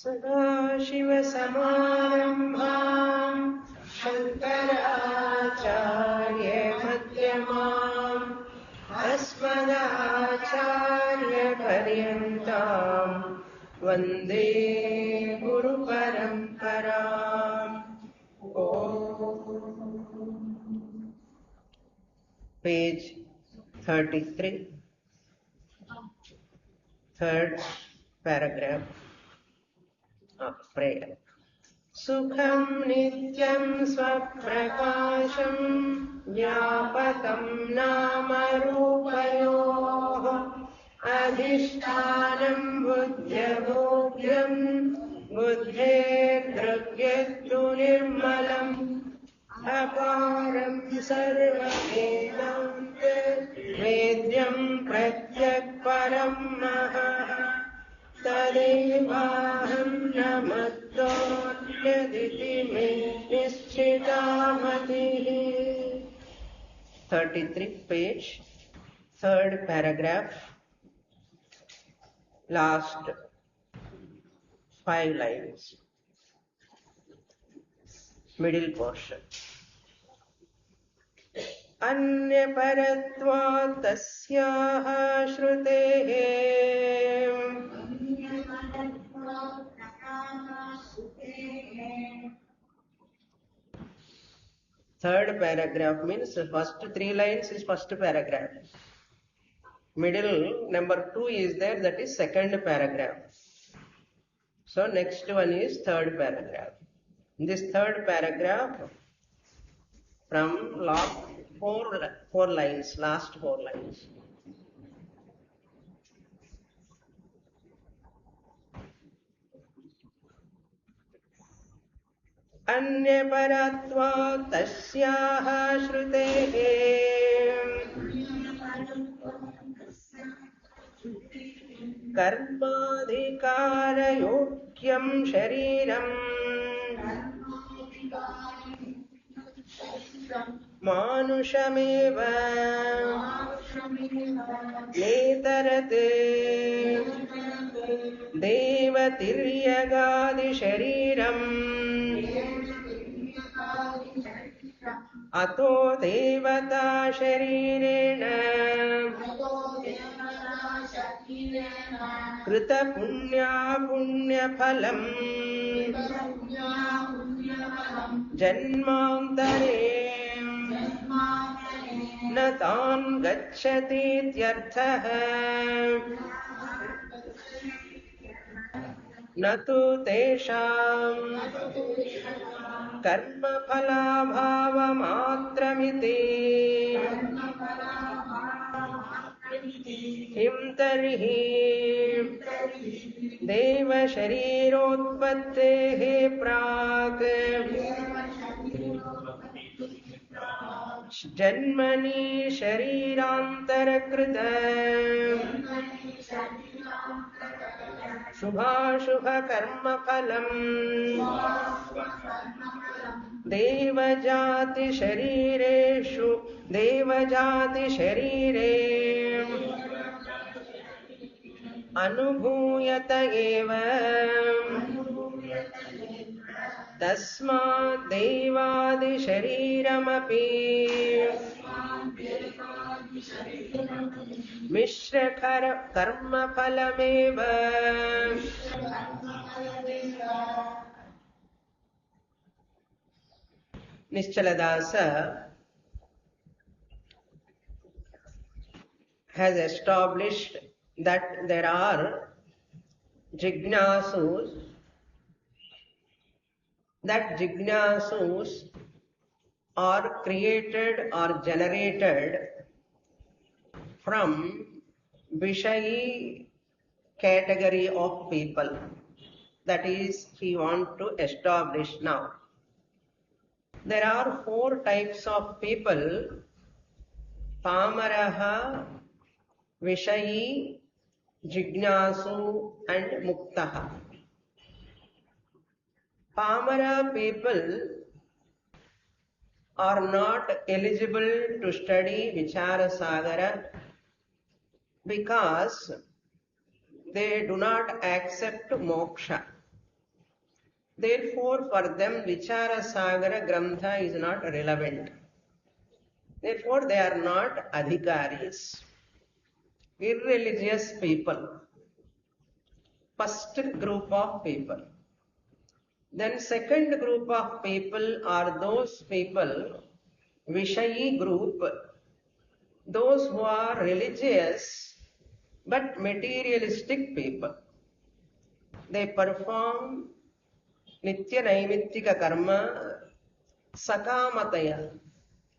सदाशिवसमारम्भाम् शङ्कराचार्यमध्यमाम् अस्मदाचार्यपर्यन्ताम् वन्दे गुरुपरम्पराम्. Page 33, third paragraph of prayer. Sukham nityam svaprakasham vyapatam namarupayoh adhishtanam buddhyabogyam buddhe dragyattu nirmalam aparam sarvavedanta vedyam pratyak param mahah तदेवाहं नमस्तोऽन्यदिति मे निश्चिता मतिः. 33 page, third paragraph, last 5 lines, middle portion. अन्यपरत्वात् तस्याः श्रुतेः third paragraph means first 3 lines is first paragraph. Middle number 2 is there, that is second paragraph. So next one is third paragraph. In this third paragraph, from last 4 lines, last 4 lines. अन्यपरत्वात् तस्याः श्रुतेः कर्माधिकारयोग्यं शरीरम् मानुषमेव नेतरत् देवतिर्यगादिशरीरम् अतो देवता शरीरेण कृतपुण्या पुण्यफलम् जन्मान्तरे न तान् गच्छतीत्यर्थः. न तु तेषां कर्मफलाभावमात्रमिति. किं तर्हि देवशरीरोत्पत्तेः प्राक् जन्मनि शरीरान्तरकृत शुभाशुभकर्मफलम् देवजातिशरीरे अनुभूयत एव. तस्मात् देवादिशरीरमपि मिश्रकर्मफलमेव. Nischalādasa has established that there are jignasus, that jignasus are created or generated from Vishayi category of people. That is, he wants to establish now. There are 4 types of people: Pamaraha, Vishayi, Jignasu and Muktaha. Pamara people are not eligible to study Vicharasagara because they do not accept Moksha. Therefore, for them, Vicharasagara is not relevant. Therefore, they are not ācaryas, irreligious people. First group of people. Then second group of people are those people, Vishayi group, those who are religious but materialistic people. They perform Nitya Naimittika karma, Sakamataya,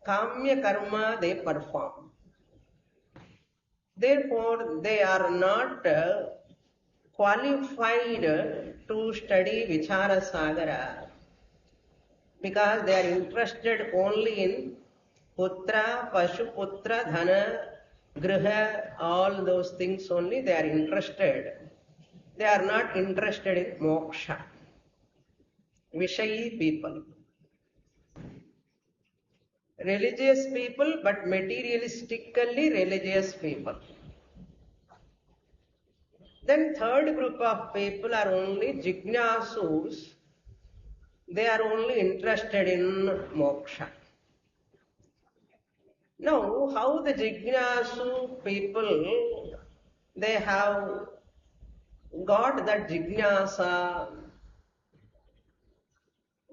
Kamya karma they perform. Therefore, they are not qualified to study Vicharasagara because they are interested only in Putra, Pashuputra, Dhana, Griha, all those things only they are interested. They are not interested in Moksha. Vishayi people. Religious people, but materialistically religious people. Then third group of people are only jignasus. They are only interested in moksha. Now, how the jignasu people, they have got that jignasa.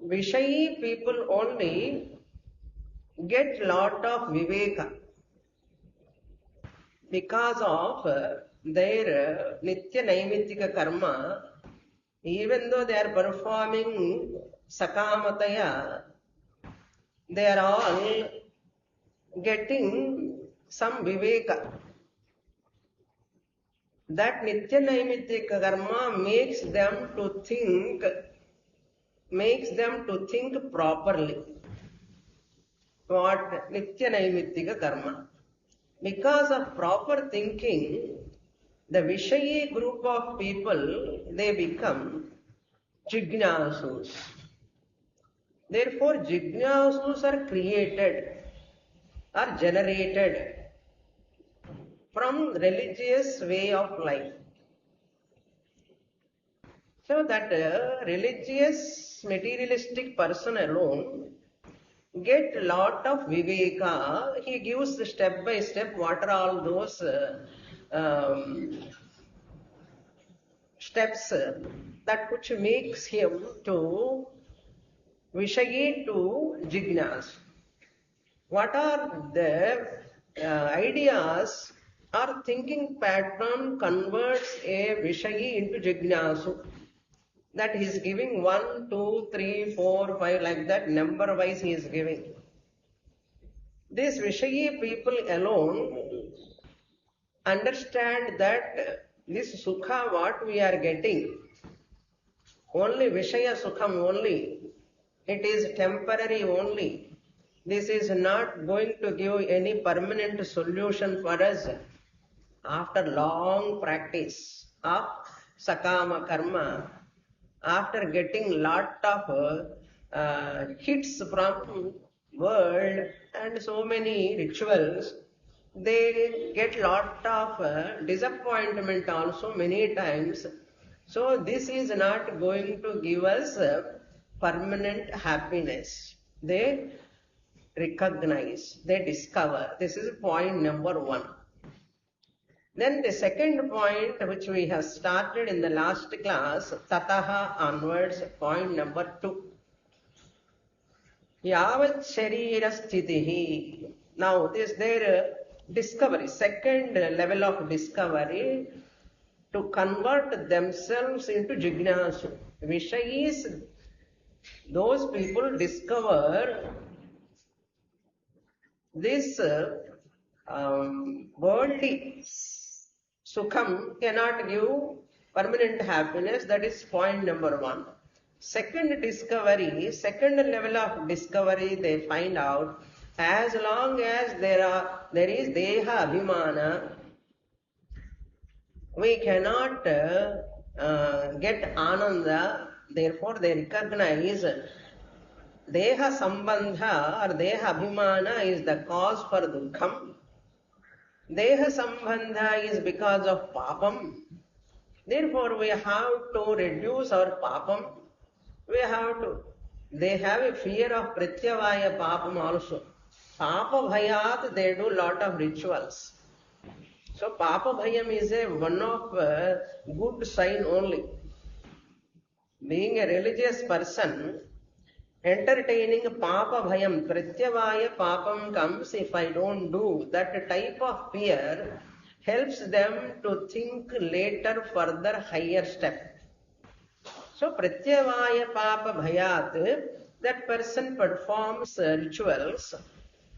Vishayi people only get lot of viveka because of their nitya naimittika karma. Even though they are performing sakamataya, they are all getting some viveka. That nitya naimittika karma makes them to think properly. What nitya naimittika karma? Because of proper thinking, the Vishayi group of people, they become jignasus. Therefore, jignasus are created or generated from religious way of life. So that religious materialistic person alone get lot of viveka. He gives step by step what are all those steps that which makes him to Vishayi to Jignas. What are the ideas or thinking pattern converts a Vishayi into Jignasu? That he is giving 1, 2, 3, 4, 5 like that, number wise he is giving. These Vishayi people alone understand that this sukha what we are getting, only Vishaya sukham only, it is temporary only. This is not going to give any permanent solution for us. After long practice of sakama karma, after getting lot of hits from world and so many rituals, they get lot of disappointment also many times. So this is not going to give us permanent happiness. They recognize, they discover. This is point number 1. Then the second point which we have started in the last class, tataha onwards, point number 2. Yavat sharira sthitihi. Now this is their discovery, second level of discovery, to convert themselves into jignasu. Vishayis, those people discover this worldly sukham cannot give permanent happiness. That is point number 1. Second discovery, second level of discovery, they find out as long as there is deha abhimana, we cannot get ananda. Therefore, they recognize deha sambandha or deha abhimana is the cause for dukkham. Deha sambandha is because of papam. Therefore, we have to reduce our papam. They have a fear of Pratyavaya Papam also. Papa Bhayat, they do lot of rituals. So Papa Bhayam is one of good sign only. Being a religious person, entertaining Papa Bhayam, Pratyavaya Papam comes if I don't do. That type of fear helps them to think later, further, higher step. So Pratyavaya Papa Bhayat, that person performs rituals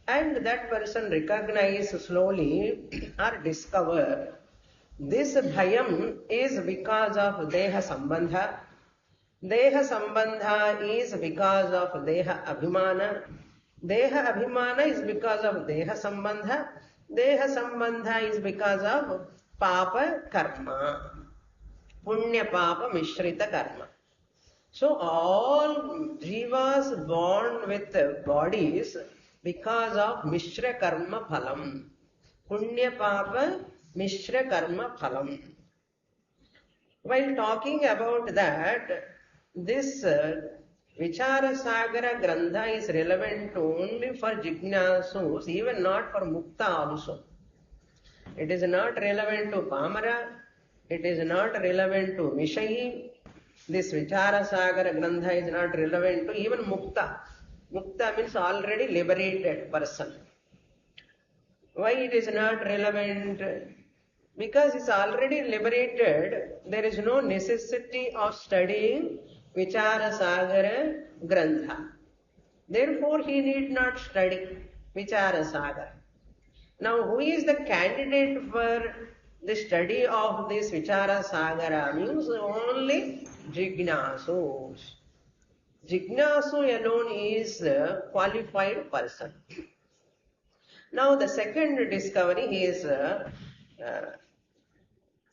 and that person recognizes slowly or discover this Bhayam is because of Deha Sambandha. Deha Sambandha is because of Deha Abhimana. Deha Abhimana is because of Deha Sambandha. Deha Sambandha is because of Papa Karma. Punya Papa Mishrita Karma. So all jivas born with bodies because of Mishra Karma Phalam. Punya Papa Mishra Karma Phalam. While talking about that, this Vicharasagara Grantha is relevant only for Jignasus, even not for Mukta also. It is not relevant to Pamara. It is not relevant to Vishayi. This Vicharasagara Grantha is not relevant to even Mukta. Mukta means already liberated person. Why it is not relevant? Because it's already liberated, there is no necessity of studying Vicharasagara Grantha. Therefore, he need not study Vicharasagara. Now, who is the candidate for the study of this Vicharasagara? Means only Jignasus. Jignasu alone is a qualified person. Now, the second discovery is the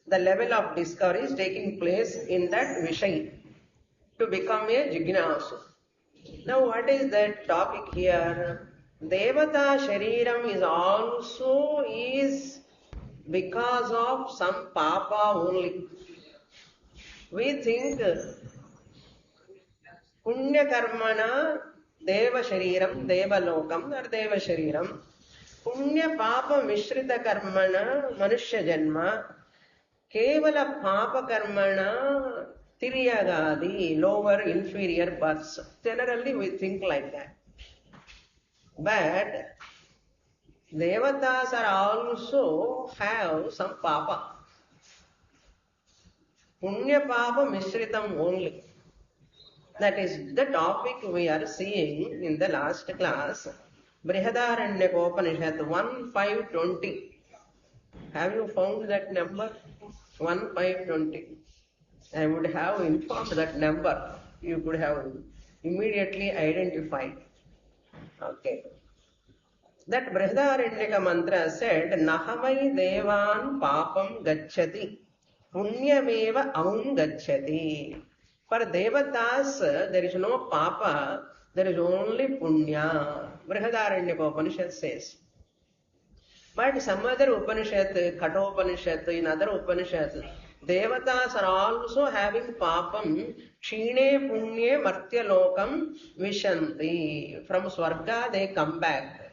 level of discovery is taking place in that Vishay to become a Jignasu. Now, what is that topic here? Devata Shariram is also because of some Papa only. We think Punya Karmana Deva Shariram, Deva Lokam or Deva Shariram. Punya Papa Mishrita Karmana Manushya Janma. Kevala Papa Karmana Tiryagadi, lower inferior births. Generally we think like that. But Devatas are also have some Papa. Punya Papa Mishritam only. That is the topic we are seeing in the last class. Brihadaranyaka 1520. Have you found that number? 1520. I would have informed that number. You could have immediately identified. Okay. That Brihadaranyaka mantra said, Nahamai Devan Papam Gacchati, Punyameva Aum Gacchati. For Devatas, there is no Papa, there is only Punya. Brihadaranyaka Upanishad says. But some other Upanishad, Kathopanishad, in other Upanishads, Devatas are also having Papam, Kshine Punye Martya Lokam Vishanti. From Swarga they come back.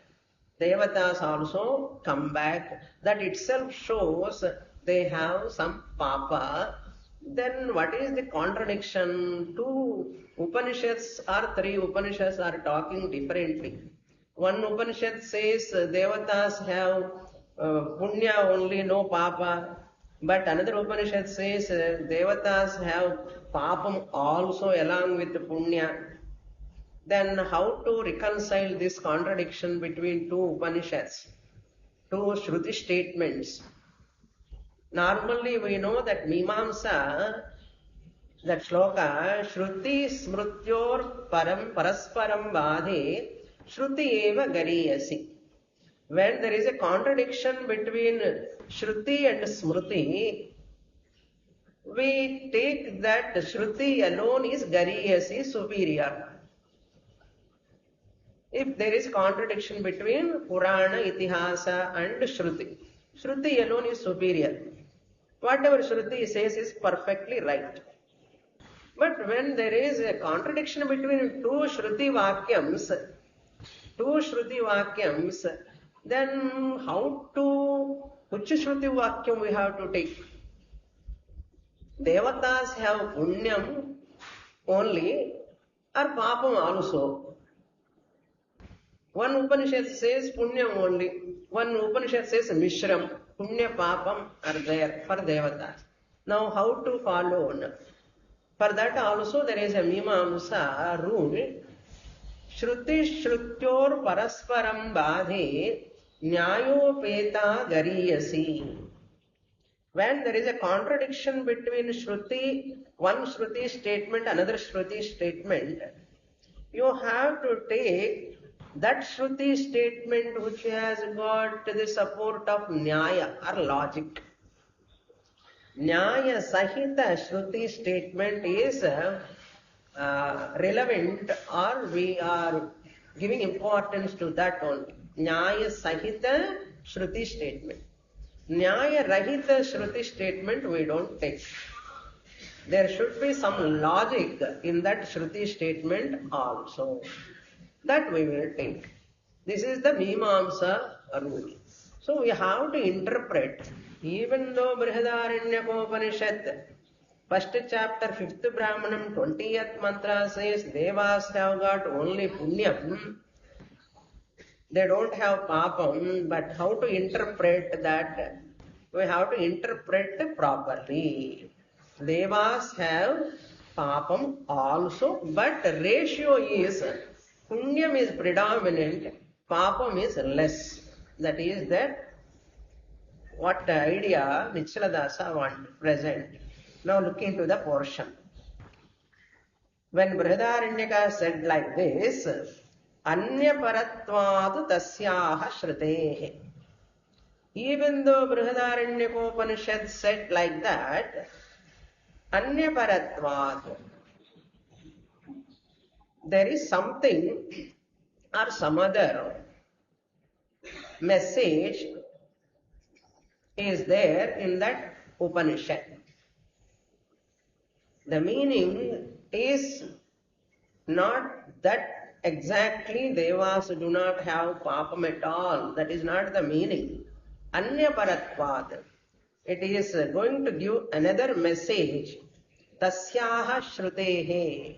Devatas also come back. That itself shows they have some Papa. Then what is the contradiction? Two Upanishads or three Upanishads are talking differently. One Upanishad says Devatas have Punya only, no Papa. But another Upanishad says Devatas have Papam also along with Punya. Then how to reconcile this contradiction between two Upanishads, two Shruti statements? Normally we know that Mīmāṃsā, that shloka, Shruti smrutyor param parasparam vādhe, Shruti eva gariyasi. When there is a contradiction between Shruti and Smruti, we take that Shruti alone is gariyasi, superior. If there is contradiction between Purana, Itihasa and Shruti, Shruti alone is superior. Whatever Shruti says is perfectly right. But when there is a contradiction between two Shruti Vakyams, then which Shruti Vakyam we have to take? Devatas have Punyam only or Papam also. One Upanishad says Punyam only. One Upanishad says Mishram. Punya Papam are there for Devatas. Now how to follow? For that also there is a Mīmāṃsā rule. Shruti Shrutyor Parasparam Badhe Nyāyopeta Gariyasi. When there is a contradiction between Shruti, one Shruti statement, another Shruti statement, you have to take that Shruti statement which has got the support of Nyāya or logic. Nyāya Sahita Shruti statement is relevant, or we are giving importance to that only. Nyāya Sahita Shruti statement. Nyāya Rahita Shruti statement we don't take. There should be some logic in that Shruti statement also. That we will take. This is the Mīmāṃsā rule. So we have to interpret, even though Upanishad, first chapter, 5th Brahmanam, 20th mantra says Devas have got only Punyam, they don't have Papam, but how to interpret that? We have to interpret properly. Devas have Papam also, but the ratio is Punyam is predominant, Papam is less. That is that what the idea Nichaladasa want to present. Now look into the portion. When Brihadaranyaka said like this, Anyaparattvādu tasyaha shrutehe. Even though Brihadaranyaka said like that, Anyaparattvādu, there is something or some other message is there in that Upanishad. The meaning is not that exactly Devas do not have Papam at all. That is not the meaning. Anyaparatvad. It is going to give another message. Tasyaha shrutehe.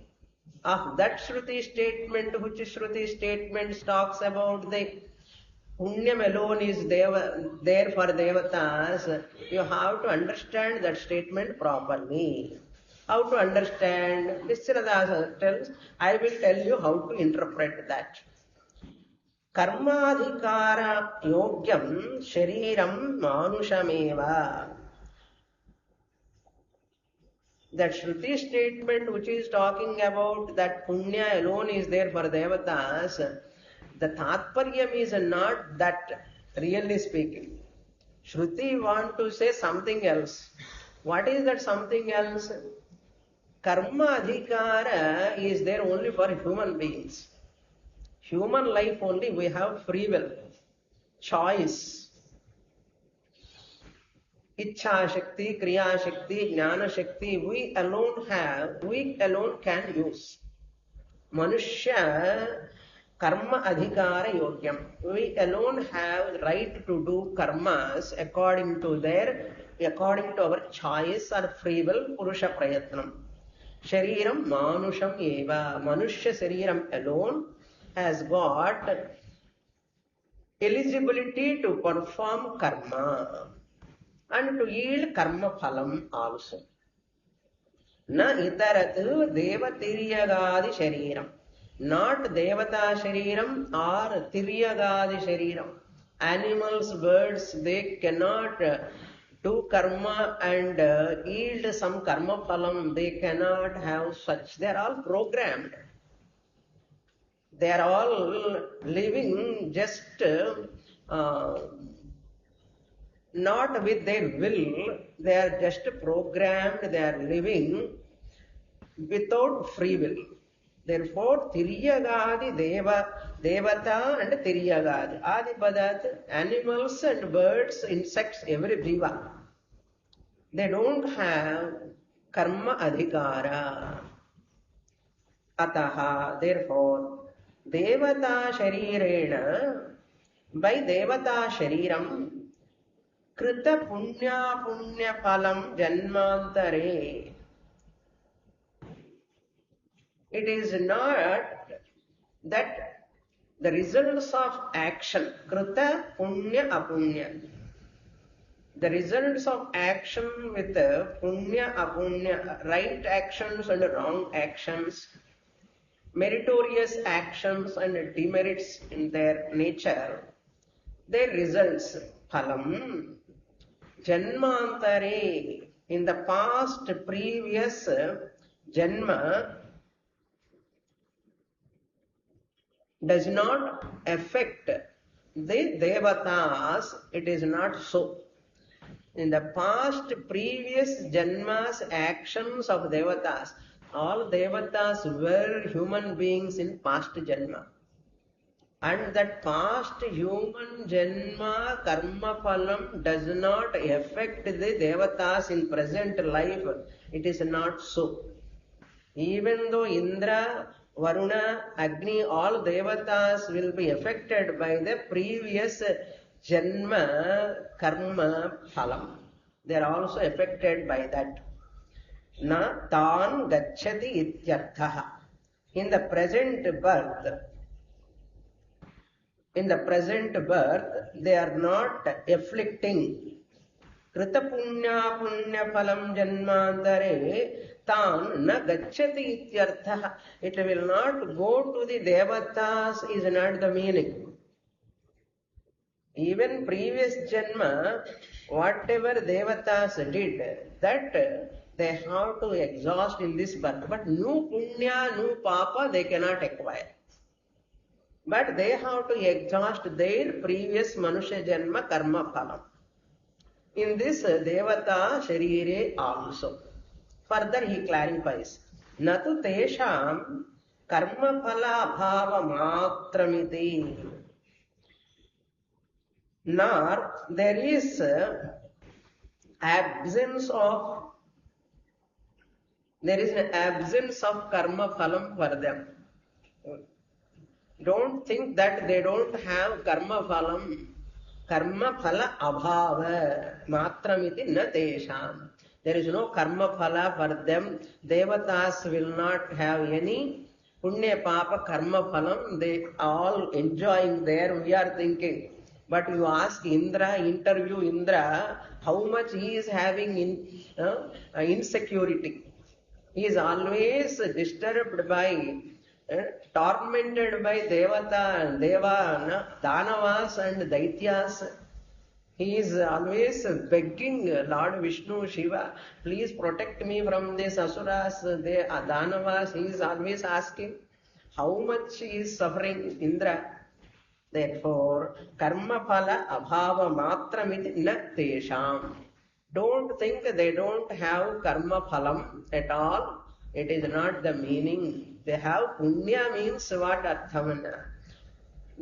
Of that Shruti statement, which Shruti statement talks about the Punyam alone is there for Devatas, you have to understand that statement properly. How to understand? Vichara tells, I will tell you how to interpret that. Karmadhikara yogyam shariram manushameva. That Shruti statement which is talking about that Punya alone is there for Devatas, the Tatparyam is not that, really speaking. Shruti want to say something else. What is that something else? Karma adhikara is there only for human beings. Human life only we have free will, choice. Ichha Shakti, Kriya Shakti, Jnana Shakti, we alone can use. Manushya Karma Adhikara Yogyam. We alone have right to do karmas according to our choice or free will, Purusha Prayatnam. Shariram Manusham Eva. Manushya Shariram alone has got eligibility to perform karma and to yield karma phalam also. Na itaratu devatiriyagadi shariram. Not devata shariram or tiryagadi shariram. Animals, birds, they cannot do karma and yield some karma phalam. They cannot have such. They are all programmed. They are all living just not with their will. They are just programmed. They are living without free will. Therefore, Tiryagadi, Devata and Tiryagadi. Adipadat, animals and birds, insects, every jiva. They don't have karma adhikara. Ataha, therefore, devata sharirena, by devata shariram, krita punya punya phalam janmantare. It is not that the results of action, krita punya apunya, the results of action with punya apunya, right actions and wrong actions, meritorious actions and demerits in their nature, their results, phalam, janmantare, in the past previous janma, does not affect the devatas. It is not so. In the past previous janmas actions of devatas, all devatas were human beings in past janma. And that past human janma karma phalam does not affect the devatas in present life. It is not so. Even though Indra, Varuna, Agni, all devatas will be affected by the previous janma karma phalam. They are also affected by that. Na tan gacchati ityarthaha. In the present birth, they are not afflicting. Krita punya punya phalam janmantare tan na gacchati ityarthaha. It will not go to the devatas is not the meaning. Even previous janma, whatever devatas did, that they have to exhaust in this birth. But no punya, no papa, they cannot acquire. But they have to exhaust their previous manusya janma karma phalam. In this devata sharire also. Further he clarifies, Natu tesham karma phala abhava matramiti. Nor there is absence of karma phalam for them. Don't think that they don't have karma phalam. Karma phala abhava matramiti na tesham. There is no karma phala for them. Devatas will not have any punya papa karma phalam. They all enjoying there. We are thinking. But you ask Indra, interview Indra, how much he is having insecurity. He is always disturbed by, tormented by Devata, Deva, Danavas and Daityas. He is always begging Lord Vishnu, Shiva, please protect me from these Asuras, the Danavas. He is always asking how much he is suffering, Indra. Therefore, karma phala abhava matramiti na tesham. Don't think they don't have karma phalam at all. It is not the meaning. They have punya means what arthamana?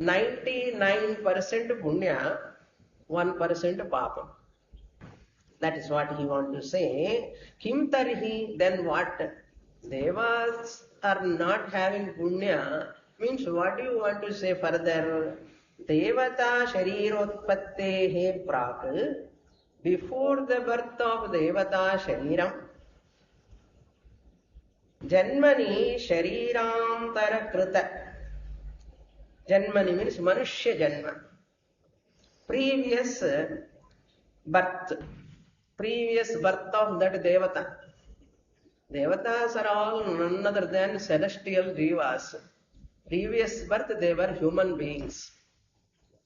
99% punya, 1% papa. That is what he wants to say. Kim tarhi, then what? Devas are not having punya. Means what do you want to say further? Devata sharirotpattehe prak. Before the birth of Devata shariram, janmani sharirantara krita. Janmani means manushya janma. Previous birth of that Devata. Devatas are all none other than celestial jivas. Previous birth they were human beings.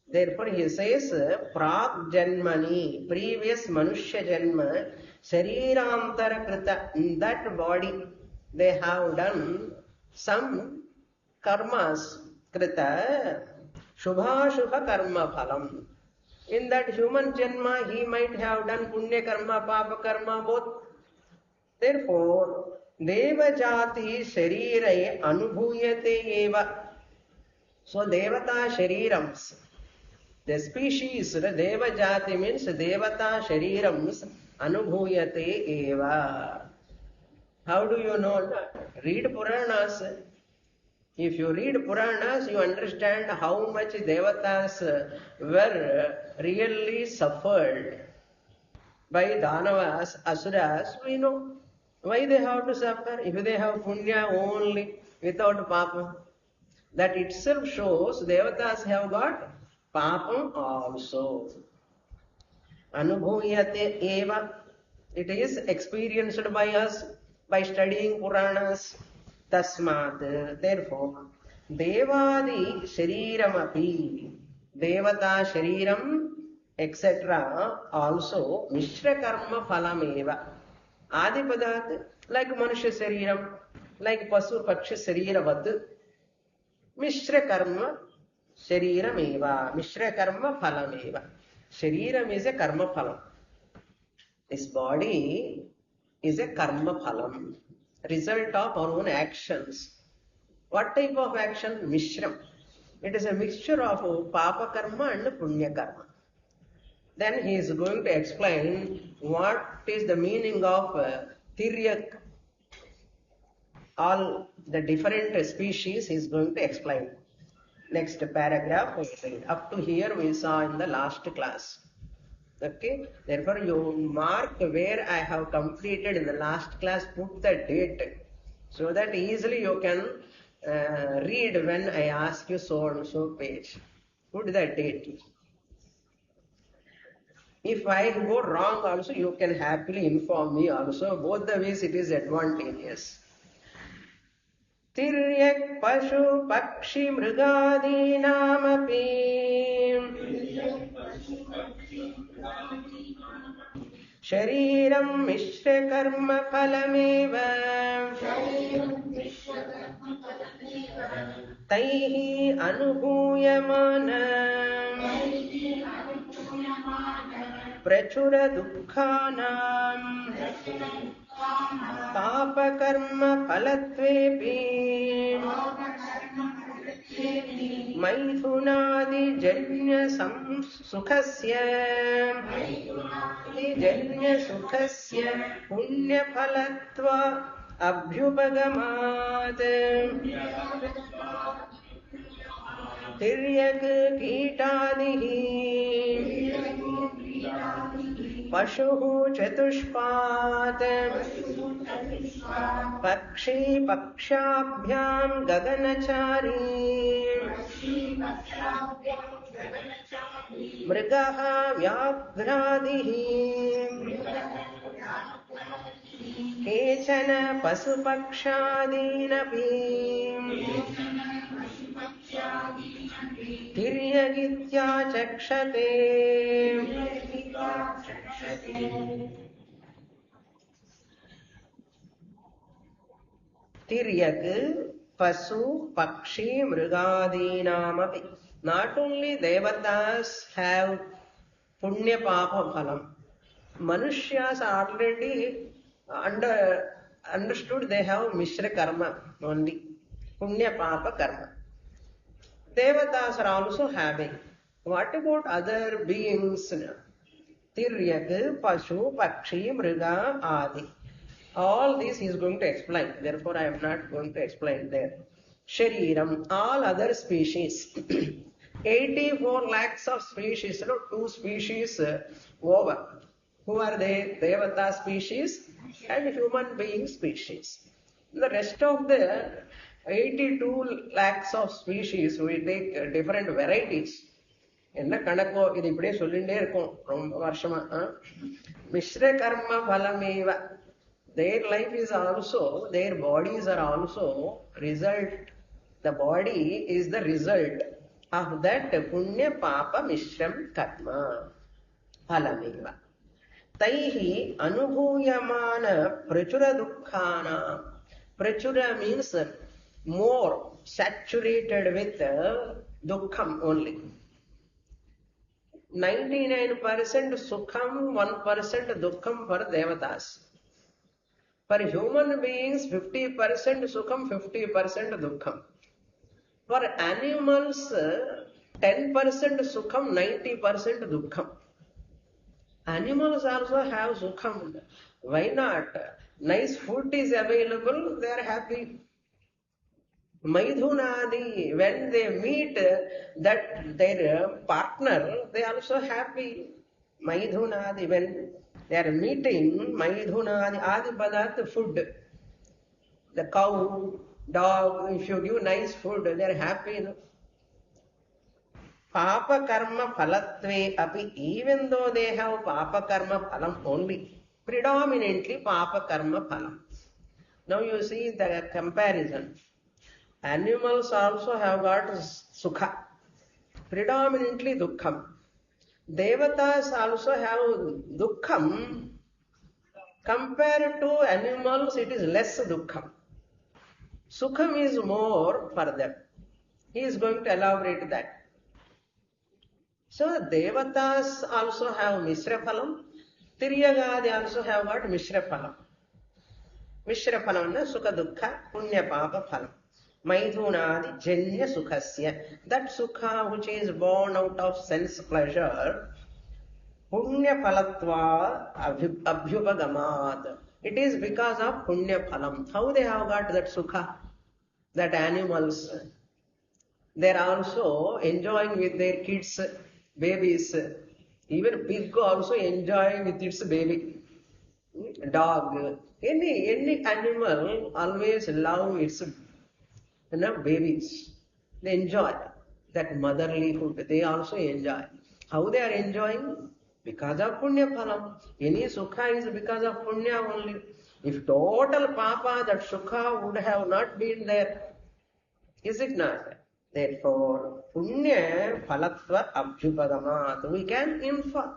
Therefore he says, Prak Janmani, previous Manushya Janma, Sharirantara Krita, in that body they have done some karmas, Krita, Shubha Shubha Karma Phalam. In that human Janma he might have done Punya Karma, Papa Karma, both. Therefore, Devajati Sharirai Anubhuyate Eva. So Devata Sharirams. The species, Devajati means Devata Sharirams Anubhuyate Eva. How do you know? Read Puranas. If you read Puranas, you understand how much devatas were really suffered by Danavas, Asuras. We know why they have to suffer if they have punya only without papa. That itself shows devatas have got papa also. Anubhuyate eva. It is experienced by us by studying Puranas. Tasmat, therefore, Devadi Shariramapi, Devata Shariram, etc. also Mishra Karma Phalameva. Adipadat, like Manusha Shariram, like Pasu Paksha Shariravat, Mishra Karma Sharirameva, Mishra Karma Phalameva. Shariram is a karma phalam. This body is a karma phalam, result of our own actions. What type of action? Mishram. It is a mixture of papa karma and punya karma. Then he is going to explain what is the meaning of tiryak. All the different species he is going to explain. Next paragraph we read. Up to here we saw in the last class. Okay, therefore you mark where I have completed in the last class, put the date, so that easily you can read when I ask you so and so page. Put the date. If I go wrong also, you can happily inform me also. Both the ways it is advantageous. Tiryak pashu pakshi mrigadinamapi Shariram mishra karma phalameva Taihi anubhuyamana Prachura dukkhanam Papa karma phalatvepi Maithunadi janya sukhasya Janya sukhasya punya phalatva abhyupagamat Tiryak kitadihi Pashuhu chatushpat Pakshi pakshabhyam gaganachari Mrigaha vyagradihi Kechana pasupakshadinapi Tiryagitya chakshate Tiryak pasu pakshi mrigadinamapi. Not only devatas have punya papa phalam. Manushyas are already understood they have mishra karma only. Punya papa karma. Devatas are also having. What about other beings? Tiryak, Pashu, Pakshi, Mriga, Adi. All this he is going to explain. Therefore, I am not going to explain there. Shariram, all other species. 84 lakhs of species, no, 2 species over. Who are they? Devata species and human being species. The rest of the 82 lakhs of species, we take different varieties. என்ன கணக்கோ இது இப்படியே சொல்லிட்டே இருக்கும் ரொம்ப வருஷமா. மிஸ்ர கர்ம பலமேவ. Their life is also, their bodies are also result. The body is the result of that punya papa mishram karma phalameva. Taihi anubhuyamana prachura dukkhana. Prachura means more, saturated with dukkham only. 99% sukham, 1% dukkham for devatas. For human beings, 50% sukham, 50% dukkham. For animals, 10% sukham, 90% dukkham. Animals also have sukham. Why not? nice food is available, they are happy. Maidhunadi, when they meet that their partner, they are also happy. Maidhunadi, when they are meeting, Maidhunadi, Adi Padartha, food. The cow, dog, if you give nice food, they are happy. You know? Papa karma phalatve api, even though they have papa karma phalam only, predominantly papa karma phalam. Now you see the comparison. Animals also have got sukha, predominantly dukkham. Devatas also have dukkham. Compared to animals, it is less dukkham. Sukham is more for them. He is going to elaborate that. So Devatas also have Mishra Phalam. Tiryagadi also have got Mishra Phalam. Mishra Phalam na Sukha Dukkha Punya Papa Phalam. Maidhunadi Janya Sukhasya. That Sukha which is born out of sense pleasure, Punya Phalatva Abhyupagamad. It is because of Punya Phalam. How they have got that Sukha? That animals, they are also enjoying with their kids, babies. Even pig also enjoying with its baby. Dog, any animal always love its babies. They enjoy that motherlyhood. They also enjoy. How they are enjoying? Because of Punya Phalam. Any Sukha is because of Punya only. If total Papa, that Sukha would have not been there. Is it not? Therefore, Punya Phalatva Abhyupagamat. We can infer.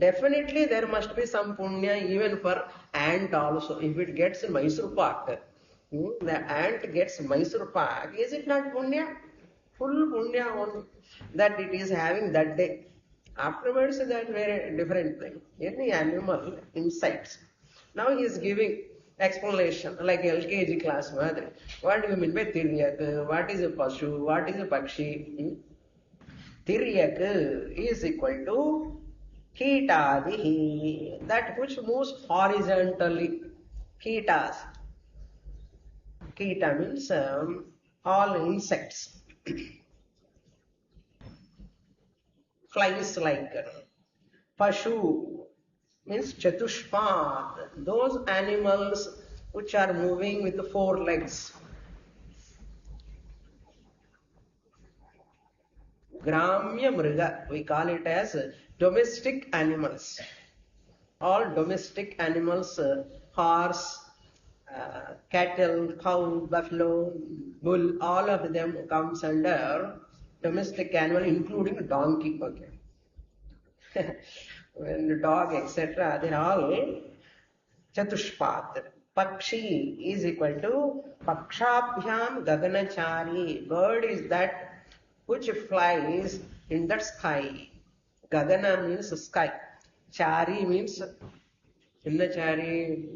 Definitely there must be some Punya even for ant also. If it gets Mysore Pak, the ant gets Mysore Pak, is it not Punya? Full Punya only that it is having that day. Afterwards, that very different thing. Any animal, insects. Now he is giving explanation like LKG class. What do you mean by Tiryak? What is a Pashu? What is a Pakshi? Tiryak is equal to Kitadihi, that which moves horizontally. Kitas. Kita means all insects. Flies like. Pashu means Chatushpat, those animals which are moving with the 4 legs. Gramya Mriga, we call it as domestic animals. All domestic animals, horse, cattle, cow, buffalo, bull, all of them comes under domestic animal, including donkey. Okay. When the dog, etc., they are all Chatushpat. Pakshi is equal to Pakshabhyam Gaganachari. Bird is that which flies in the sky. Gagana means sky. Chari means Chari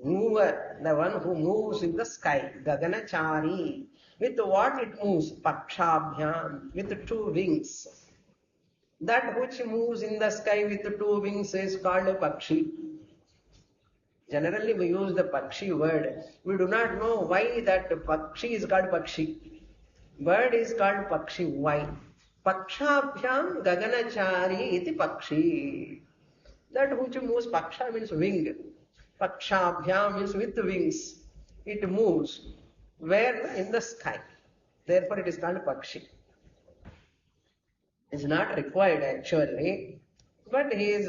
mover, the one who moves in the sky. Gaganachari. With what it moves? Pakshabhyam, with 2 wings. That which moves in the sky with 2 wings is called a Pakshi. Generally we use the Pakshi word. We do not know why that Pakshi is called Pakshi. Bird is called Pakshi. Why? Pakshabhyam Gaganachari iti Pakshi. That which moves, Paksha means wing. Pakshabhyam means with wings. It moves. Where? In the sky. Therefore it is called Pakshi. It's not required actually, but he is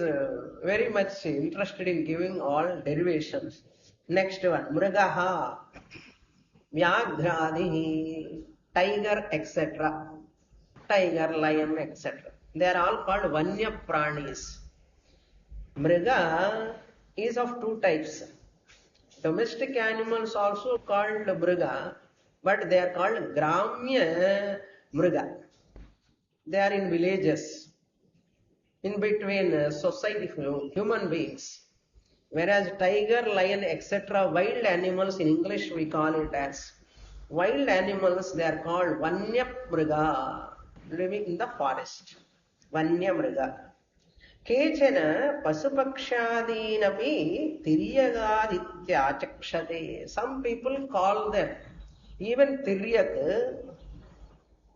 very much interested in giving all derivations. Next one, Mrigaha, Vyaghradhi, tiger, etc. Tiger, lion, etc. They are all called Vanya Pranis. Mriga is of 2 types. Domestic animals also called Mriga, but they are called Gramya Mriga. They are in villages, in between society, human beings. Whereas tiger, lion, etc., wild animals, in English we call it as wild animals, they are called Vanya Mriga, living in the forest. Vanya Mriga. Kechana pasupakshadinapi tiryagadityachakshate. Some people call them, even tiryag,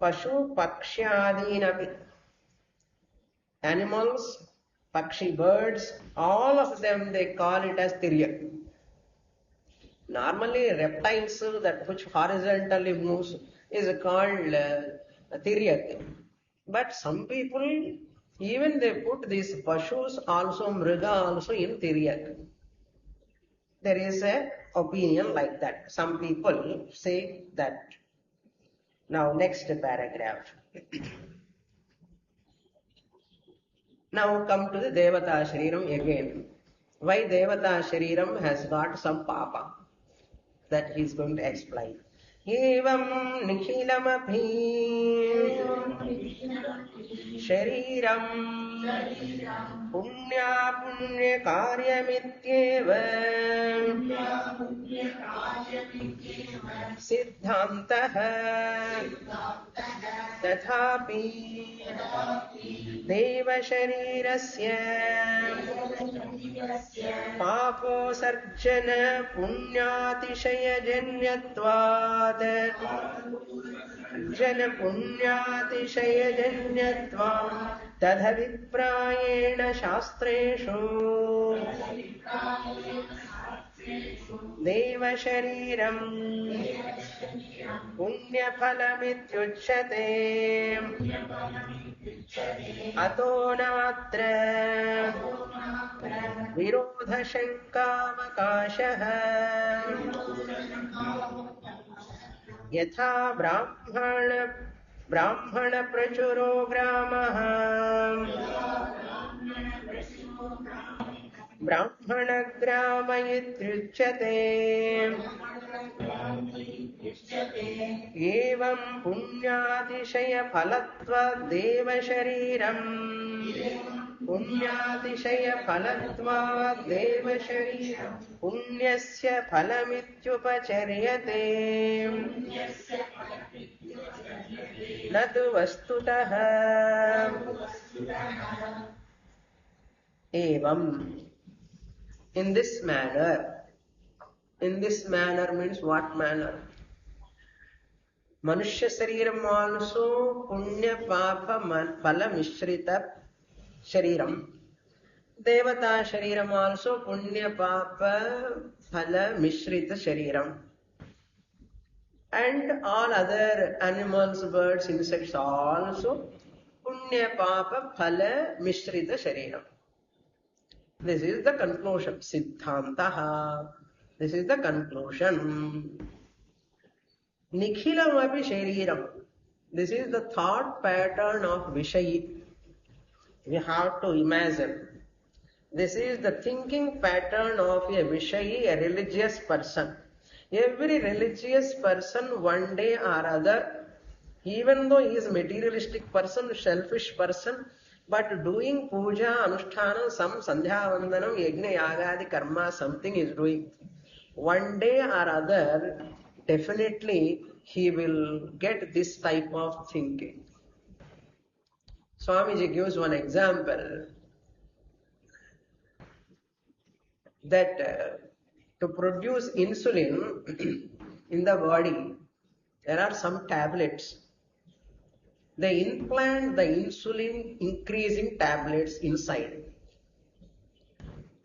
pashu pakshadinapi. Animals, pakshi, birds, all of them they call it as tiryag. Normally reptiles that which horizontally moves is called tiryag. But some people, even they put these pashus also, mriga also in tiryag. There is a opinion like that. Some people say that. Now next paragraph. Now come to the Devata Shariram again. Why Devata Shariram has got some papa? That he is going to explain. Evam nikhilamapi shariram punya punya karyamityeva siddhantaha tathapi deva sharirasya पापो surgeon पुण्यातिशय जन्यत्वात् जन पुण्यातिशय जन्यत्वात् तदभिप्रायेण शास्त्रेषु देव शरीरं पुण्यफलमित्युच्यते अतो नात्र विरोधशङ्कावकाशः यथा ब्राह्मण प्रचुरो ग्रामः ब्राह्मण ग्राम इत्युच्यते एवं पुण्यातिशय फलत्वाद्देव शरीरम् पुण्यातिशय फलत्वाद्देव शरीरम् पुण्यस्य फलमित्युपचर्यते न तु वस्तुतः evam. In this manner. In this manner means what manner? Manushya Shariram also Punya Papa Phala Mishrita Shariram. Devata Shariram also Punya Papa Phala Mishrita Shariram. And all other animals, birds, insects also Punya Papa Phala Mishrita Shariram. This is the conclusion. Siddhantaha. This is the conclusion. Nikhilam api shariram. This is the thought pattern of Vishayi. We have to imagine. This is the thinking pattern of a Vishayi, a religious person. Every religious person one day or other, even though he is a materialistic person, selfish person, but doing puja, anusthana, some sandhya vandanam, yajna, yagadi, karma, something is doing. One day or other, definitely he will get this type of thinking. Swamiji gives one example that to produce insulin in the body, there are some tablets. They implant the insulin increasing tablets inside.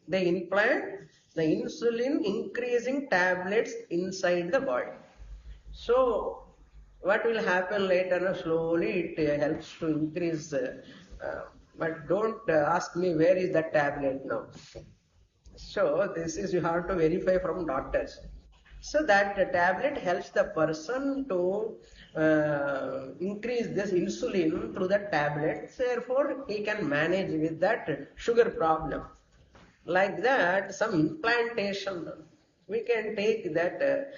They implant the insulin increasing tablets inside the body. So, what will happen later? Slowly it helps to increase. But don't ask me where is that tablet now. So, this is you have to verify from doctors. So that tablet helps the person to increase this insulin through the tablet. Therefore, he can manage with that sugar problem. Like that, some implantation, we can take that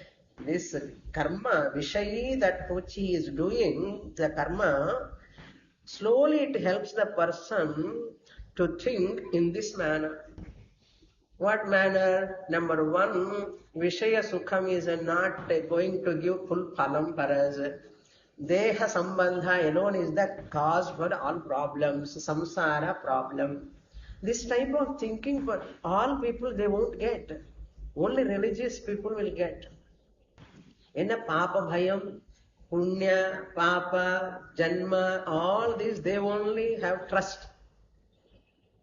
this karma, Vishayi, that which he is doing, the karma, slowly it helps the person to think in this manner. What manner? Number one, Vishaya Sukham is not going to give full phalam for us. Deha Sambandha alone is the cause for all problems, samsara problem. This type of thinking for all people they won't get. Only religious people will get. In a Papa Bhayam, Punya, Papa, Janma, all these they only have trust.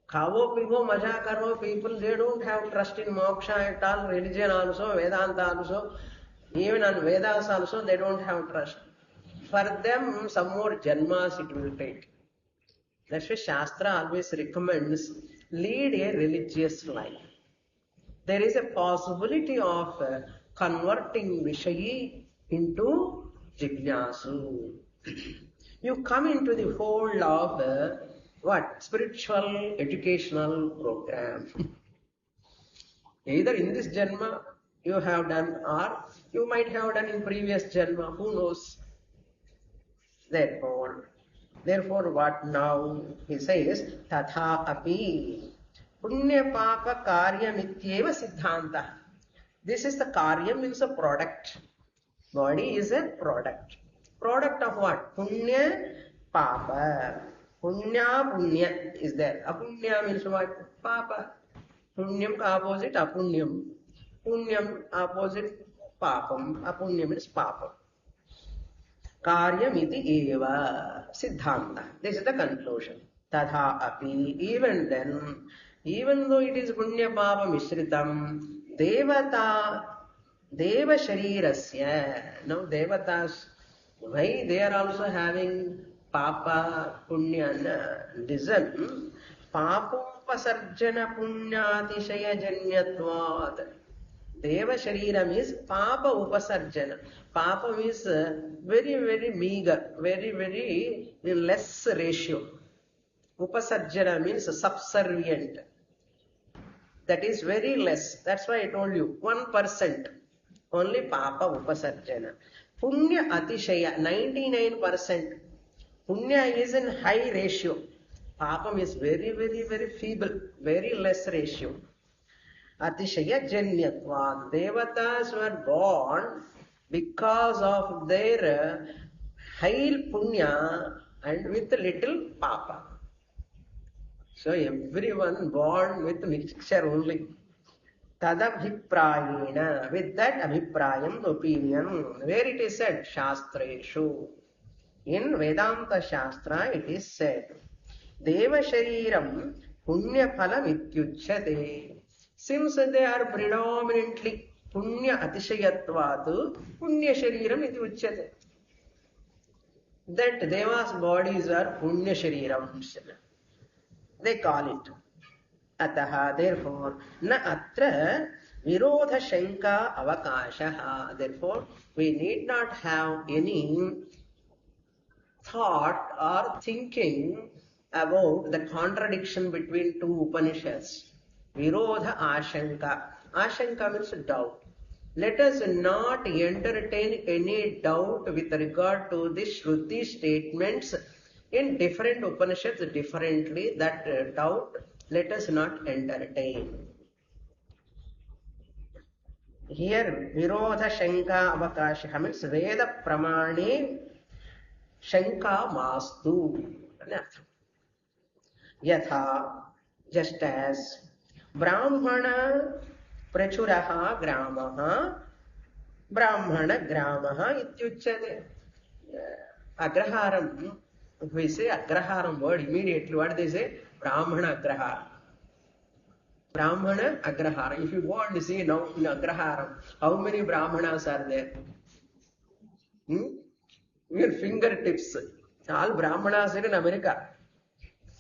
Khavo, pivo, maja karo people, they don't have trust in Moksha at all, religion also, Vedānta also, even on Vedas also they don't have trust. For them, some more janmas it will take. That's why Shastra always recommends lead a religious life. There is a possibility of converting Vishayi into Jignasu. You come into the fold of what? Spiritual educational program. Either in this Janma you have done or you might have done in previous Janma, who knows? Therefore what now he says, Tatha api punya papa karyamityeva siddhanta. This is the karyam means a product. Body is a product. Product of what? Punya papa. Punya is there. Apunya means what? Papa. Punyam opposite apunyam. Punyam opposite papam. Apunyam means papa. Karyamiti eva siddhanta. This is the conclusion. Tadha api. Even then, even though it is punya papa mishritam, devata deva sharirasya. Now devatas, why they are also having papa punya? Listen, papopasarjana punyatishaya janyatvat. Deva Shariram is Papa Upasarjana. Papa is very, very meager, very, very less ratio. Upasarjana means subservient. That is very less. That's why I told you, 1%. Only Papa Upasarjana. Punya Atishaya, 99%. Punya is in high ratio. Papa is very, very, very feeble, very less ratio. Atishaya Janyatvad. Devatas were born because of their high punya and with little papa. So everyone born with mixture only. Tadabhiprayena. With that abhiprayam, opinion. Where it is said? Shastreshu. In Vedanta Shastra it is said, Deva Shariram Punya Phalam Ityuchyate. Since they are predominantly Punya Atishayatvatu, Punya Shariram iti uchyate. That Devas bodies are Punya Shariram. They call it. Ataha, therefore, na atra virodha shanka avakashaha. Therefore, we need not have any thought or thinking about the contradiction between two Upanishads. Virodha ashanka. Ashanka means doubt. Let us not entertain any doubt with regard to the Shruti statements in different Upanishads differently. That doubt let us not entertain. Here, Virodha Shanka Avakasha means Veda Pramane Shanka Mastu. Yatha, just as Brahmana Prachuraha Gramaha Brahmana Gramaha Ityuchyate. Agraharam. If we say Agraharam word immediately, what they say? Brahmana Agrahara. Brahmana Agrahara. If you go and see now in Agraharam, how many Brahmanas are there? Your fingertips. All Brahmanas are in America.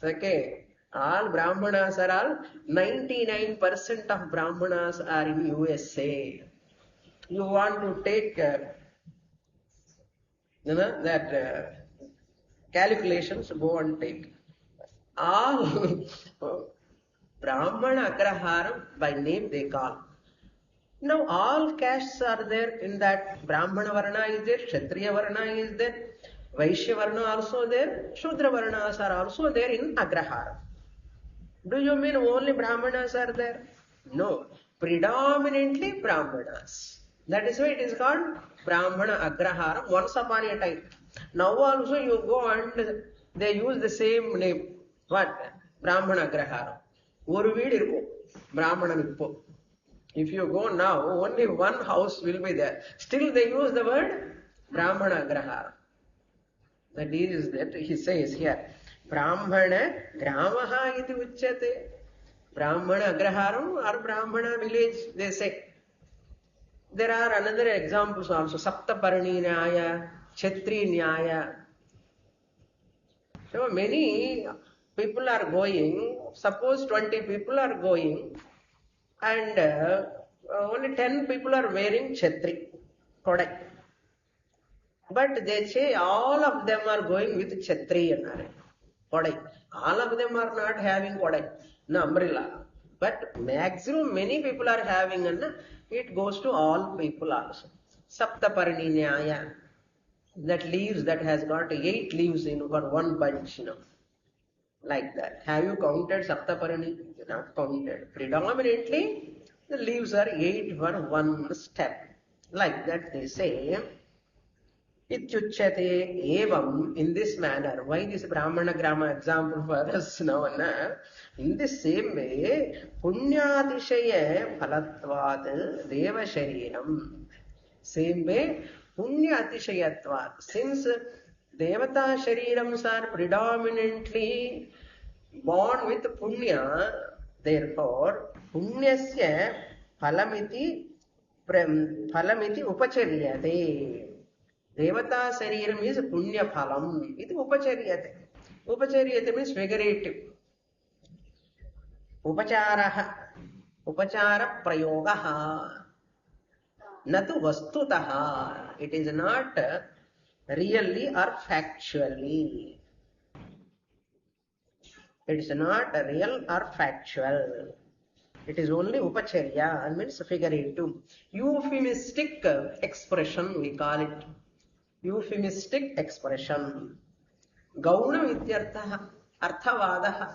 Okay. All Brahmanas are all 99% of Brahmanas are in USA. You want to take that calculations, go and take. All Brahmana Agraharam by name they call. Now all castes are there in that. Brahmana Varna is there, Kshatriya Varna is there, Vaishya Varna also there, Shudra Varnas are also there in Agraharam. Do you mean only Brahmanas are there? No. Predominantly Brahmanas. That is why it is called Brahmana Agraharam once upon a time. Now also you go and they use the same name. What? Brahmana Agraharam. ஒரு வீடு இருக்கும் பிராமணன் இப்போ. If you go now, only one house will be there. Still they use the word Brahmana Grahara. That is that he says here, Brahmana Gramaha iti uchyate. Brahmana Agraharam or Brahmana village, they say. There are another examples also. Saptaparani Nyāya, Kshatri Nyāya. So many people are going, suppose 20 people are going, and only 10 people are wearing Kshatri, Kodai. But they say all of them are going with Kshatri and Kodai. All of them are not having Kodai, no umbrella. But maximum many people are having, and it goes to all people also. Saptaparani Nyāya, that leaves that has got 8 leaves in for one bunch, like that. Have you counted Saptaparani? Not counted. Predominantly, the leaves are 8 for one step. Like that they say. Ityuchyate evam, in this manner. Why this Brahmana Grama example for us now? In the same way, Punyatishaya phalatvat deva shariram. Same way, Punyatishayatvat. Since Devata sharirams are predominantly born with Punya, therefore, Punyasya phalamiti upacharyate. Devata Sariram is Punya Phalam. It is Upacharyate. Upacharyate means figurative. Upacharaha. Upachara Prayogaha. Natu Vastutaha. It is not really or factually. It is not real or factual. It is only Upacharya and means figurative. Euphemistic expression we call it. Euphemistic expression. Gauna vidyartha, arthavadaha.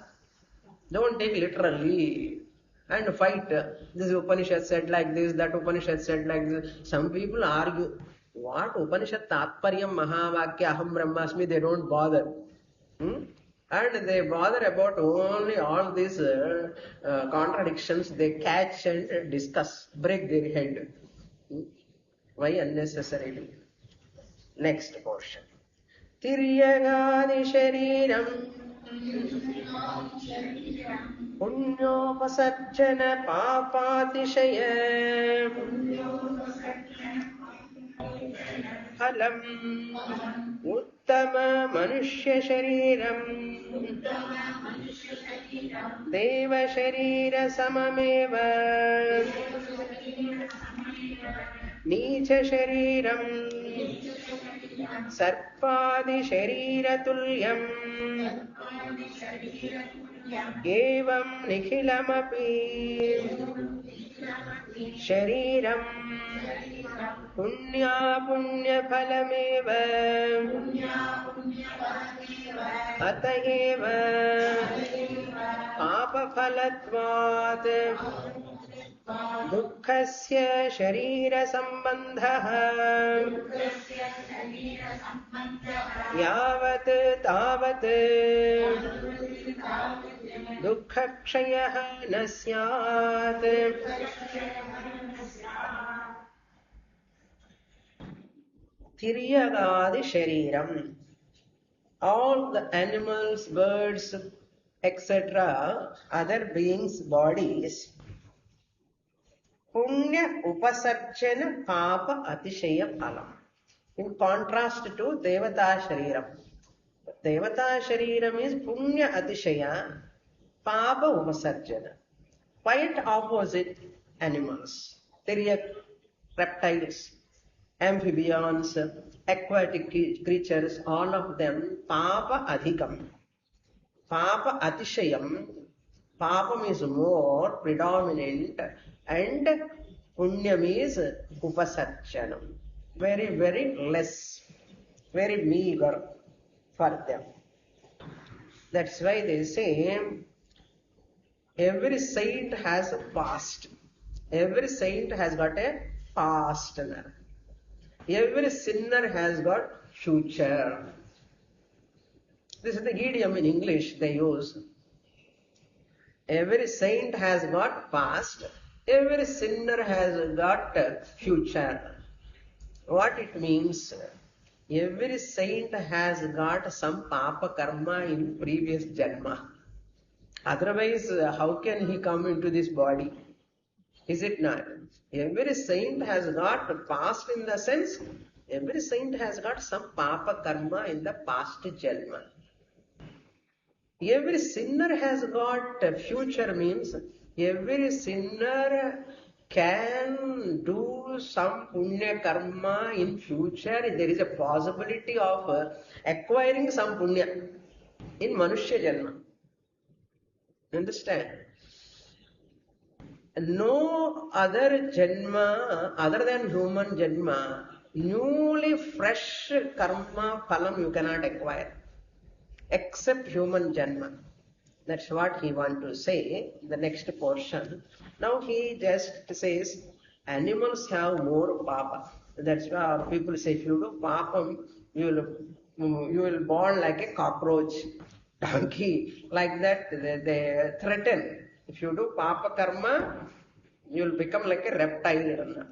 Don't take literally and fight. This Upanishad said like this, that Upanishad said like this. Some people argue. What Upanishad Tatparyam Mahavakya Aham Brahmasmi, they don't bother. And they bother about only all these contradictions. They catch and discuss, break their head. Why unnecessarily? Next portion. Tiryagadi shariram punyopasarjana papatishaya phalam uttama manushya shariram deva sharira samameva Nicha shariram sarpadi sharira tulyam evam nikhilamapi shariram punya punya phalameva atayeva papa phalatvat Dukkhasya sharira sambandhaha yavat tavat dukkhakshayaha nasyat. Tiryagadi shariram. All the animals, birds, etc., other beings' bodies, Punya Upasarjana Papa Atishaya Phalam. In contrast to Devata Shariram. Devata Shariram is Punya Atishaya, Papa Upasarjana. Quite opposite animals. Reptiles, amphibians, aquatic creatures, all of them, Papa Adhikam. Papa Atishayam. Papa means more, predominant, and Punyam is Upasarjanam. Very, very less, very meager for them. That's why they say every saint has a past. Every saint has got a past. Every sinner has got future. This is the idiom in English they use. Every saint has got past. Every sinner has got future. What it means? Every saint has got some papa karma in previous janma. Otherwise, how can he come into this body? Is it not? Every saint has got past in the sense, every saint has got some papa karma in the past janma. Every sinner has got future means every sinner can do some punya karma in future. There is a possibility of acquiring some punya in manushya janma. Understand? No other janma other than human janma, newly fresh karma phalam you cannot acquire except human janma. That's what he wants to say in the next portion. Now he just says animals have more papa. That's why people say if you do papam, you will born like a cockroach, donkey. Like that they threaten. If you do papa karma, you will become like a reptile.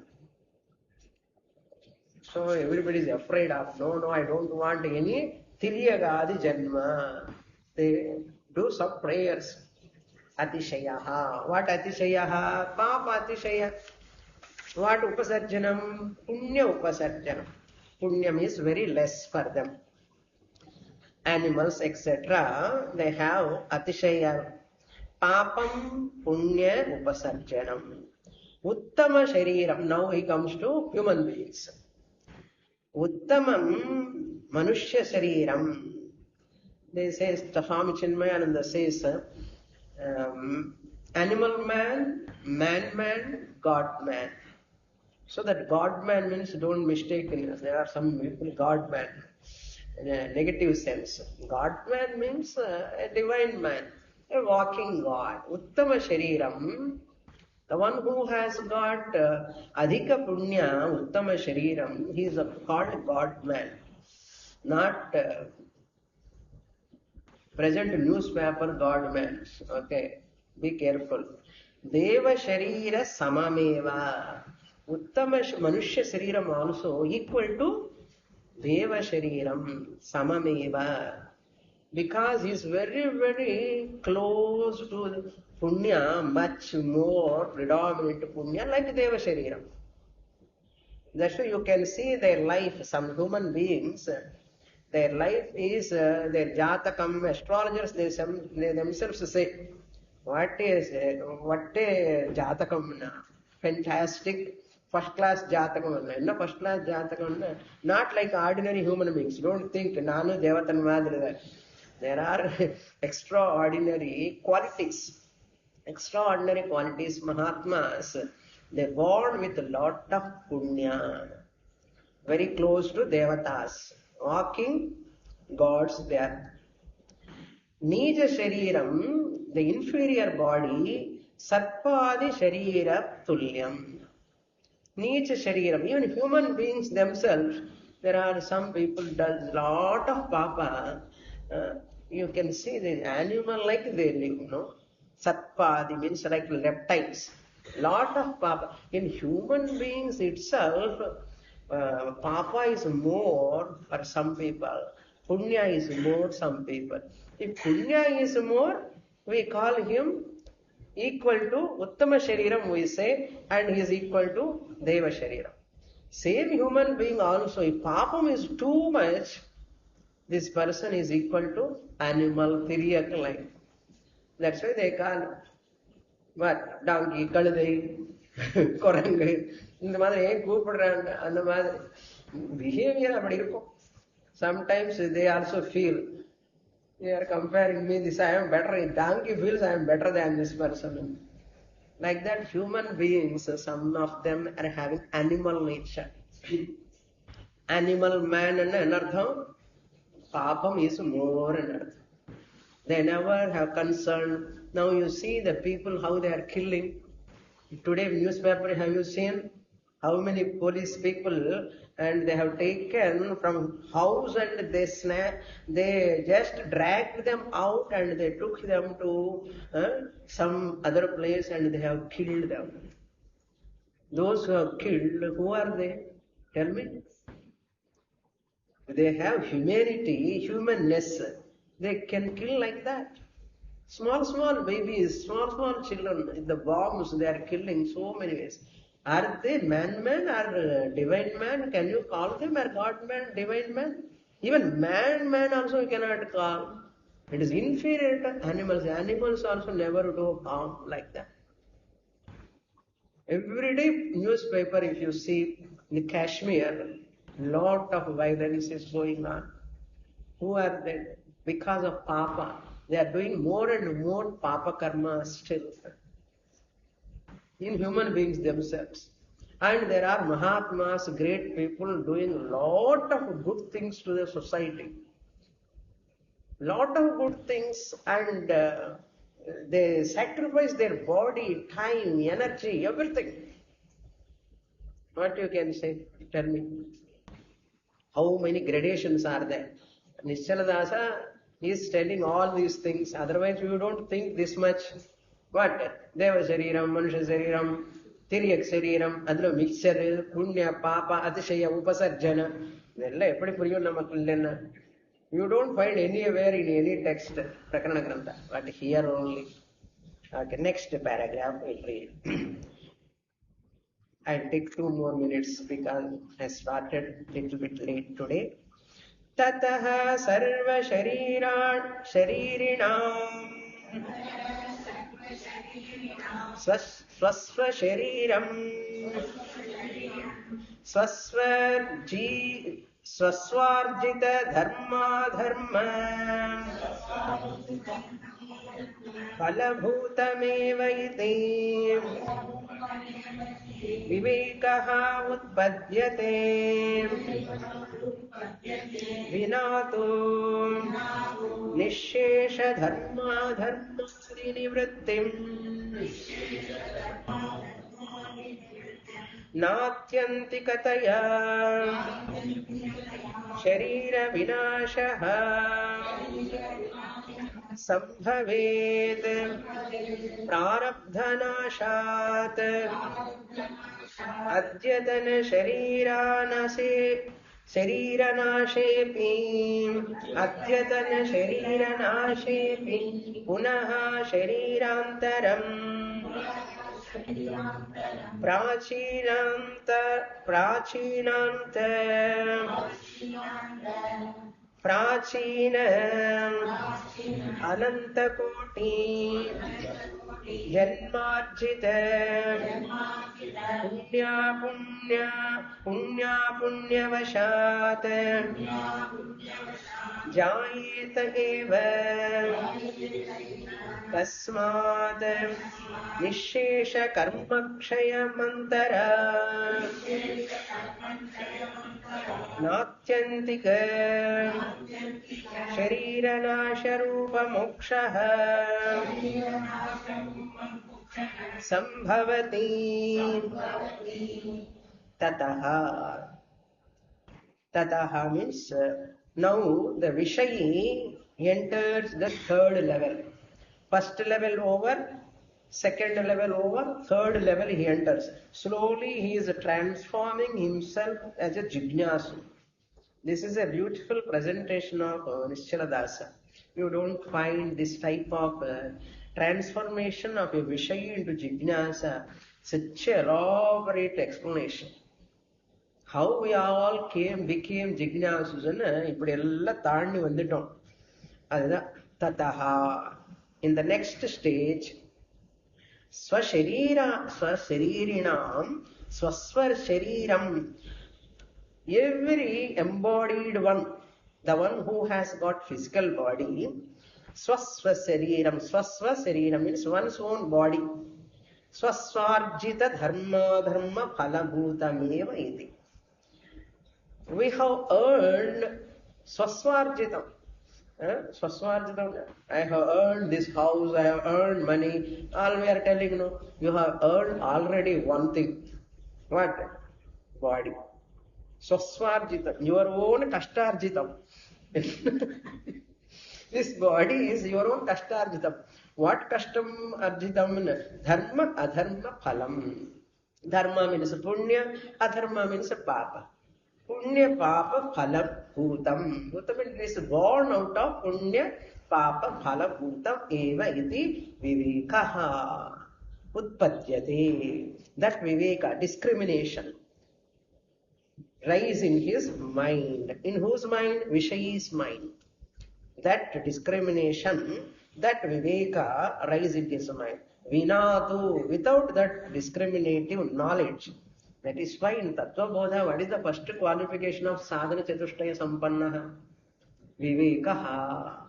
So everybody is afraid of, no, I don't want any Tiryagadi Janma. They do some prayers. Atishayaha. What Atishayaha? Papa Atishaya. What Upasarjanam? Punya Upasarjanam. Punyam is very less for them. Animals, etc., they have Atishaya. Papam Punya Upasarjanam. Uttama Shariram. Now he comes to human beings. Uttamam Manushya Shariram. They say, Swami Chinmayananda says, animal man, man, God man. So that God man means don't mistake in us. There are some people, God man, in a negative sense. God man means a divine man, a walking God. Uttama Shariram. The one who has got Adhika Punya, Uttama Shariram, he is called God man. Not present newspaper God man. Okay, be careful. Deva Sharira Samameva. Uttama Manushya Shariram also equal to Deva Shariram Samameva. Because he is very, very close to Punya, much more predominant Punya, like Deva Shariram. That's why you can see their life. Some human beings, their life is their Jatakam. Astrologers, they themselves say, what a Jatakam, fantastic, first class Jatakam. No first class Jatakam, not like ordinary human beings. Don't think, Nanu Devatan Madri. There are extraordinary qualities. Extraordinary qualities, Mahatmas. They born with a lot of punya. Very close to Devatas. Walking gods there. Nija Shariram, the inferior body, Satpadi Sharira Tulyam. Nija Shariram, even human beings themselves, there are some people does lot of papa. You can see the animal like they live, no? Satpadi means like reptiles. Lot of papa. In human beings itself, papa is more for some people. Punya is more some people. If punya is more, we call him equal to Uttama Shariram, we say, and he is equal to Deva Shariram. Same human being also, if papam is too much, this person is equal to animal, Tiriyak life. That's why they call what? Donkey, Kadudai, Korangai. In the mother, Kupadran, and the mother. Behavior, sometimes they also feel, they are comparing me, this I am better. Donkey feels I am better than this person. Like that, human beings, some of them are having animal nature. Animal man and anartham, papam is more anartham. They never have concern. Now you see the people how they are killing. Today newspaper, have you seen? How many police people, and they have taken from house and they just dragged them out and they took them to some other place and they have killed them. Those who have killed, who are they? Tell me. They have humanity, humanness. They can kill like that. Small babies, small children, the bombs they are killing so many ways. Are they man or divine man? Can you call them a God man, divine man? Even man also you cannot call. It is inferior to animals. Animals also never do harm like that. Every day newspaper, if you see in Kashmir, lot of violence is going on. Who are they? Because of Papa. They are doing more and more Papa karma still in human beings themselves. And there are Mahatmas, great people doing lot of good things to the society. Lot of good things, and they sacrifice their body, time, energy, everything. What you can say? Tell me. How many gradations are there? Nischal is telling all these things. Otherwise, you don't think this much. What? Deva Shariram, Manusha Shariram, Tiriyak Shariram, Adra Mixture, Punya, Papa, Atishaya, Upasarjana. You don't find anywhere in any text, Prakaraṇa-granthas, but here only. Okay, next paragraph we'll read. I'll take 2 more minutes because I started a little bit late today. Tataha sarva sharirinam swasva shariram swasvarjita dharma phalabhutameva iti vivekaha utpadyate vinato nishesha dharma nivrittim natyantikataya sharira vinashaha sambhavet prarabdhanashat adyatana शरीरनाशेऽपि अद्यतन शरीरनाशेऽपि पुनः शरीरान्तरम् प्राचीन अनन्तकोटि जन्मार्जित पुण्यवशात् जायेत एव तस्मात् निःशेष कर्मक्षयमन्तरा नात्यन्तिक शरीरनाशरूप मोक्षः संभवति tataha means now the Vishayi enters the 3rd level. First level over, second level over, third level he enters. Slowly he is transforming himself as a Jignasu. This is a beautiful presentation of Nischala. You don't find this type of transformation of a Vishayi into Jignasa, such an elaborate explanation. How we all became Jignasus, Tataha. In the next stage, Swasharirinam, Swasvar Shariram, every embodied one, the one who has got physical body, Swasva Shariram means one's own body. Swasvarjita dharma phalabhutameva iti. We have earned Swasvarjitam. I have earned this house, I have earned money. All we are telling, no, you have earned already one thing. What? body. Swasvarjitam, your own kashtarjitam. This body is your own kashtarjitam. What kashtam arjitam? Dharma, adharma, phalam. Dharma means punya, adharma means papa. Punya, papa, phala, bhutam. Bhutam is born out of punya, papa, phala, bhutam, eva iti vivekaha. Utpatyate. That viveka, discrimination, rise in his mind. In whose mind? Vishayi's mind. That discrimination, that viveka rise in his mind. Vinatu, without that discriminative knowledge. That is why in Tattva Bodha, what is the first qualification of sadhana chatushtaya sampannaha? Vivekaha.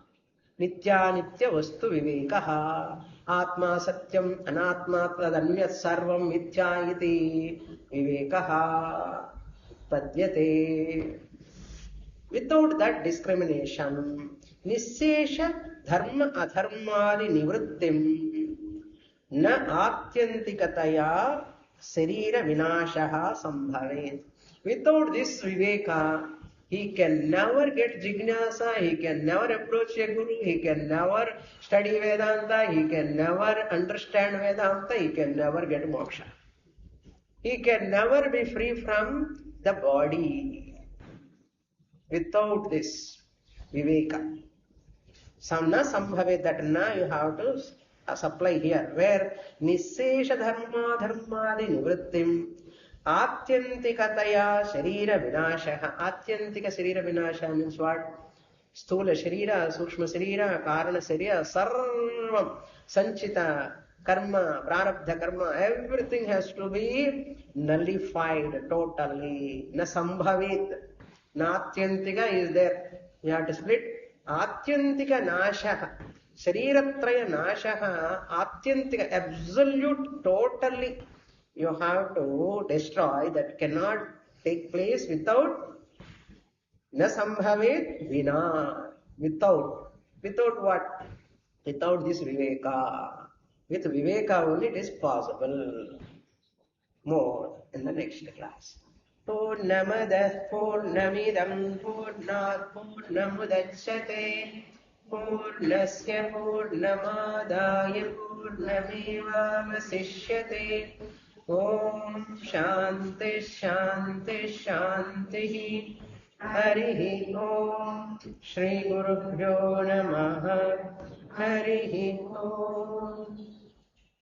Nitya nitya vastu vivekaha. Atma satyam anatma tadanyat sarvam mithya iti vivekaha padyate. Without that discrimination, nissesha dharma adharmadi nivrittim na atyantikataya sarira vinashaha sambhavet. Without this viveka, he can never get jignasa, he can never approach a guru, he can never study Vedanta, he can never understand Vedanta, he can never get moksha. He can never be free from the body. Without this viveka. Samna sambhavet, that na you have to supply here. Where nissesha dharma dharmadi nivrittim atyantikataya sharira vinashaha. Atyantika sharira vinashaha means what? Sthula sharira, sukshma sharira, karana sharira, sarvam sanchita karma, prarabdha karma, everything has to be nullified totally. Na sambhavit. Natyantika is there. You have to split. Atyantika nashaha. Shariratraya nashaha. Atyantika, absolute, totally. You have to destroy. That cannot take place without na sambhavet vina. Without. Without what? Without this viveka. With viveka only it is possible. More in the next class. Purnamadah purnamidam purnat purnamudachyate purnasya purnamadaya purnamevavasishyate. Om Shanti Shanti Shanti. Harihi Om. Shri Gurubhyo Namaha. Harihi Om.